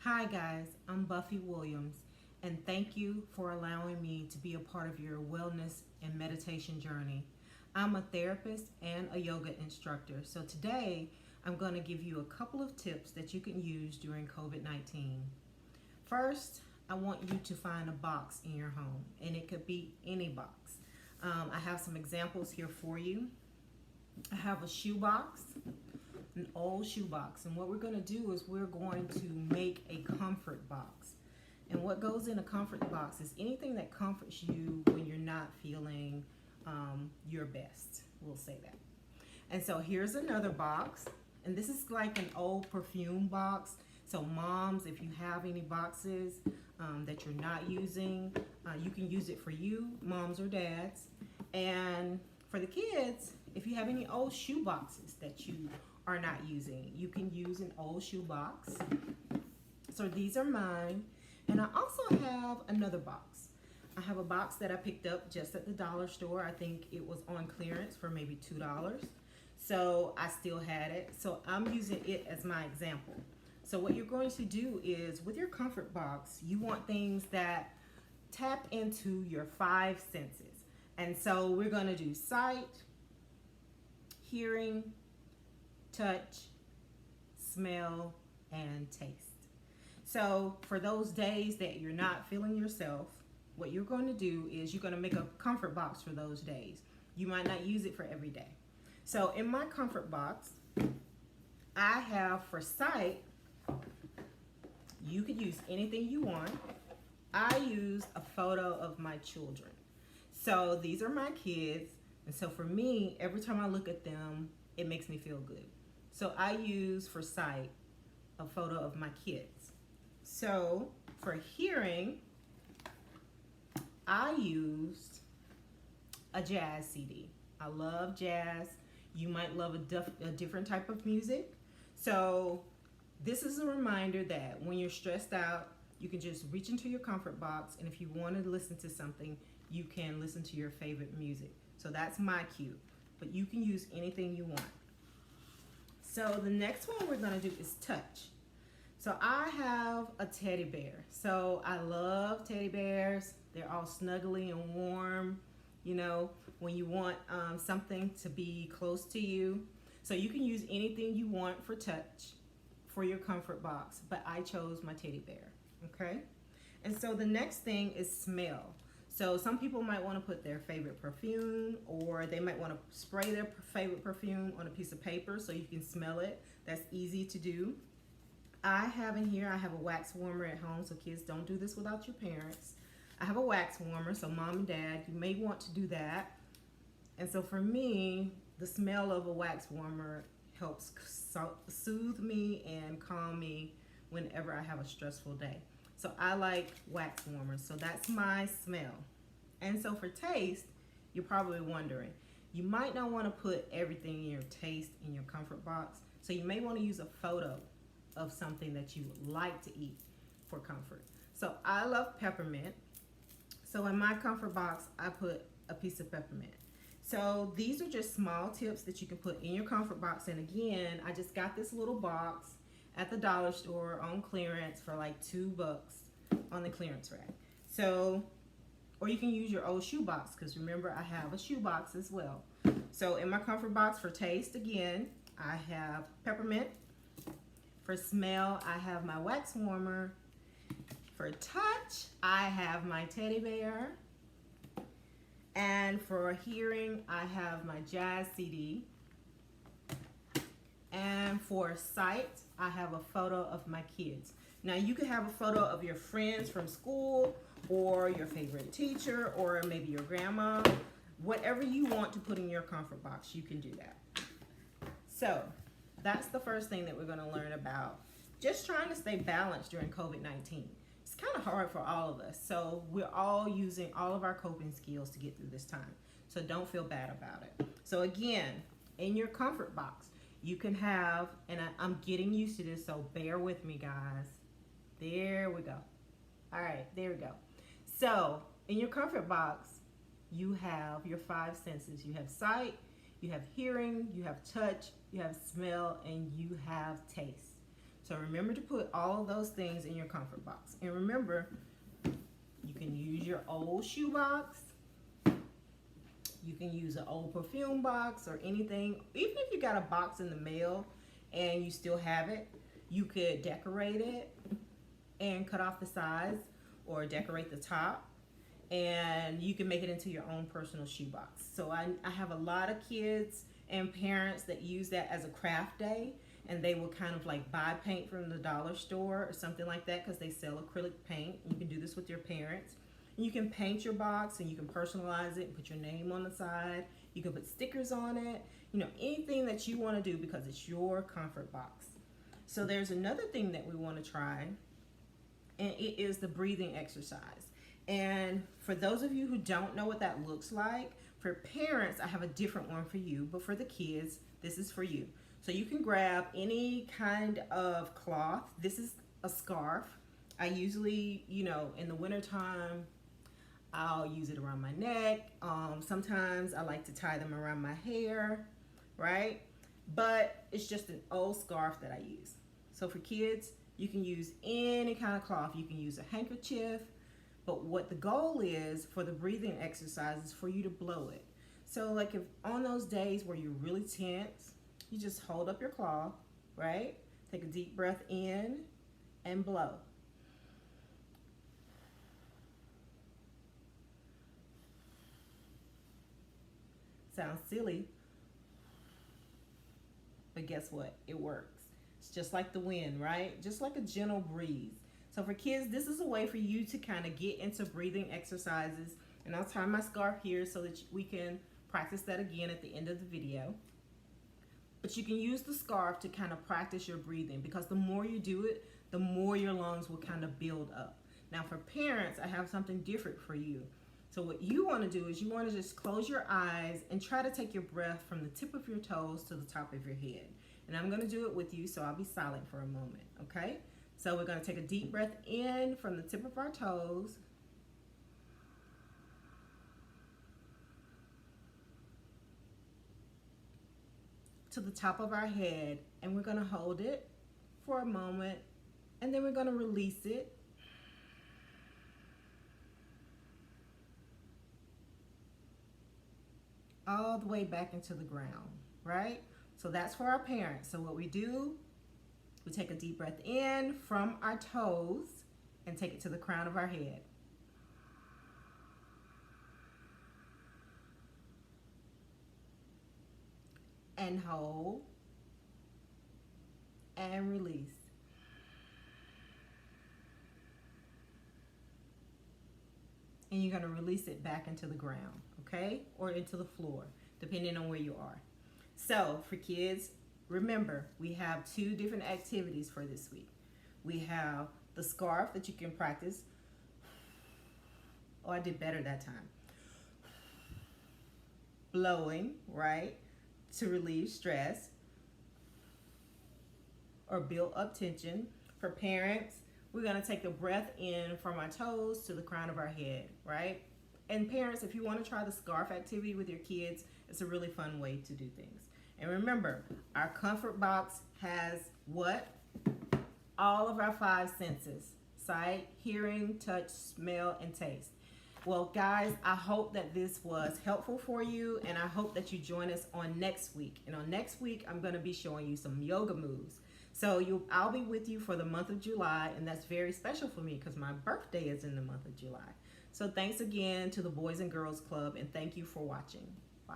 Hi, guys, I'm Buffy Williams, and thank you for allowing me to be a part of your wellness and meditation journey. I'm a therapist and a yoga instructor, so today I'm going to give you a couple of tips that you can use during COVID 19. First, I want you to find a box in your home, and it could be any box. I have some examples here for you. I have a shoe box, an old shoebox. And what we're going to do is we're going to make a comfort box. And what goes in a comfort box is anything that comforts you when you're not feeling your best. We'll say that. And so here's another box. And this is like an old perfume box. So moms, if you have any boxes that you're not using, you can use it for you, moms or dads. And for the kids, if you have any old shoe boxes that you are not using, you can use an old shoe box. So these are mine. And I also have another box. I have a box that I picked up just at the dollar store. I think it was on clearance for maybe $2. So I still had it. So I'm using it as my example. So what you're going to do is with your comfort box, you want things that tap into your five senses. And so we're going to do sight, hearing, touch, smell, and taste. So for those days that you're not feeling yourself, what you're going to do is you're going to make a comfort box for those days. You might not use it for every day. So in my comfort box, I have for sight, you could use anything you want. I used a photo of my children. So these are my kids. And so for me, every time I look at them, it makes me feel good. So I use for sight a photo of my kids. So for hearing, I used a jazz CD. I love jazz. You might love a different type of music. So this is a reminder that when you're stressed out, you can just reach into your comfort box, and if you want to listen to something, you can listen to your favorite music. So that's my cue, but you can use anything you want. So the next one we're going to do is touch. So I have a teddy bear. So I love teddy bears. They're all snuggly and warm, you know, when you want something to be close to you. So you can use anything you want for touch for your comfort box, but I chose my teddy bear, okay? And so the next thing is smell. So some people might want to put their favorite perfume, or they might want to spray their favorite perfume on a piece of paper so you can smell it. That's easy to do. I have in here, I have a wax warmer at home, so kids, don't do this without your parents. I have a wax warmer, so mom and dad, you may want to do that. And so for me, the smell of a wax warmer helps soothe me and calm me whenever I have a stressful day. So I like wax warmers, so that's my smell. And so for taste, you're probably wondering, you might not want to put everything in your taste in your comfort box, so you may want to use a photo of something that you would like to eat for comfort. So I love peppermint. So in my comfort box, I put a piece of peppermint. So these are just small tips that you can put in your comfort box. And again, I just got this little box at the dollar store on clearance for like $2 on the clearance rack. So, or you can use your old shoe box, because remember I have a shoe box as well. So in my comfort box for taste, again, I have peppermint. For smell, I have my wax warmer. For touch, I have my teddy bear. And for hearing, I have my jazz CD. And for sight, I have a photo of my kids. Now you could have a photo of your friends from school, or your favorite teacher, or maybe your grandma. Whatever you want to put in your comfort box, you can do that. So that's the first thing that we're going to learn about. Just trying to stay balanced during COVID-19. It's kind of hard for all of us. So we're all using all of our coping skills to get through this time. So don't feel bad about it. So again, in your comfort box, you can have, and I'm getting used to this, so bear with me, guys. There we go. All right, there we go. So in your comfort box, you have your five senses. You have sight, you have hearing, you have touch, you have smell, and you have taste. So remember to put all of those things in your comfort box. And remember, you can use your old shoe box. You can use an old perfume box or anything. Even if you got a box in the mail and you still have it, you could decorate it and cut off the sides or decorate the top, and you can make it into your own personal shoebox. So I have a lot of kids and parents that use that as a craft day, and they will kind of like buy paint from the dollar store or something like that because they sell acrylic paint. You can do this with your parents. You can paint your box and you can personalize it and put your name on the side. You can put stickers on it, you know, anything that you want to do because it's your comfort box. So there's another thing that we want to try, and it is the breathing exercise. And for those of you who don't know what that looks like, for parents, I have a different one for you, but for the kids, this is for you. So you can grab any kind of cloth. This is a scarf. I usually, you know, in the wintertime, I'll use it around my neck. Sometimes I like to tie them around my hair, right? But it's just an old scarf that I use. So for kids, you can use any kind of cloth. You can use a handkerchief, but what the goal is for the breathing exercise is for you to blow it. So like if on those days where you're really tense, you just hold up your cloth, right? Take a deep breath in and blow. Sounds silly, but guess what? It works. It's just like the wind, right? Just like a gentle breeze. So for kids, this is a way for you to kind of get into breathing exercises. And I'll tie my scarf here so that we can practice that again at the end of the video. But you can use the scarf to kind of practice your breathing, because the more you do it, the more your lungs will kind of build up. Now for parents, I have something different for you. So what you want to do is you want to just close your eyes and try to take your breath from the tip of your toes to the top of your head. And I'm going to do it with you, so I'll be silent for a moment, okay? So we're going to take a deep breath in from the tip of our toes. To the top of our head, and we're going to hold it for a moment, and then we're going to release it. All the way back into the ground, right? So that's for our parents. So what we do, we take a deep breath in from our toes and take it to the crown of our head. And hold and release. And you're going to release it back into the ground, okay? Or into the floor, depending on where you are. So for kids, remember, we have 2 different activities for this week. We have the scarf that you can practice. Oh, I did better that time. Blowing, right? To relieve stress or build up tension. For parents, we're going to take a breath in from our toes to the crown of our head, right? And parents, if you want to try the scarf activity with your kids, it's a really fun way to do things. And remember, our comfort box has what? All of our 5 senses: sight, hearing, touch, smell, and taste. Well, guys, I hope that this was helpful for you, and I hope that you join us on next week. And on next week, I'm going to be showing you some yoga moves. So I'll be with you for the month of July, and that's very special for me because my birthday is in the month of July. So thanks again to the Boys and Girls Club, and thank you for watching. Bye.